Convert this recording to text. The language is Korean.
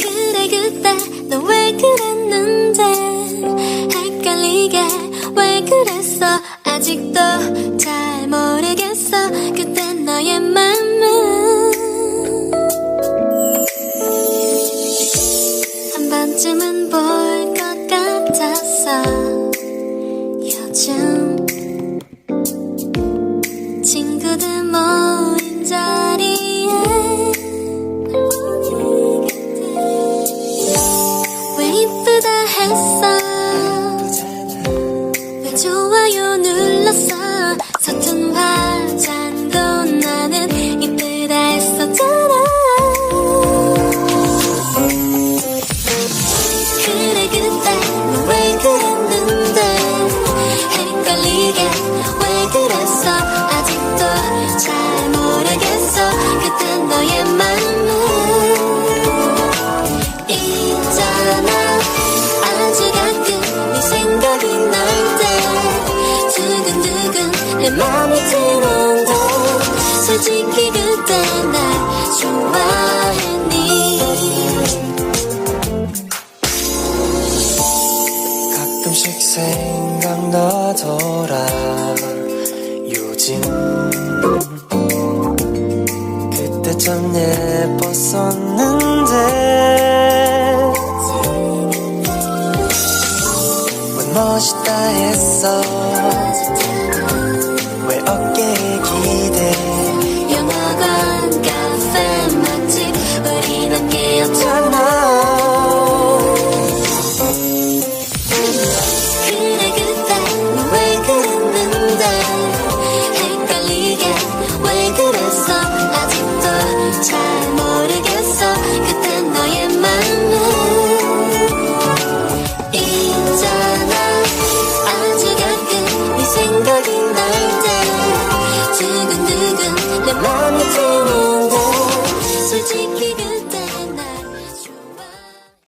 그래 그때 너 왜 그랬는데 헷갈리게 왜 그랬어 아직도 잘 모르겠어 그때 너의 맘은 한 번쯤은 볼 것 같았어 요즘 친구들 모인 자리에 왜 이쁘다 했어 왜 좋아요 눌렀어 서툰 화장도 나는 이쁘다 했었잖아 그래 그때 너 왜 그랬는데 헷갈리게 왜 그랬어 아직도 잘 모르겠어 그때 너의 맘은 있잖아 아주 가끔 네 생각이 날 때 두근두근 내 맘이 드는데 솔직히 그때 날 좋아했니 가끔씩 생각나더라 요즘 그때 참 예뻤었는데 왜 멋있다 했어 왜 어깨에 기대 영화관 카페 맛집 우린 함께였잖아 그래 그때 너 왜 그랬는데 헷갈리게 왜 그랬어 아직도 잘 모르겠어 그때 너의 맘은 있잖아 아주 가끔 네 생각이 날 때 두근두근 내 맘이 드는데 솔직히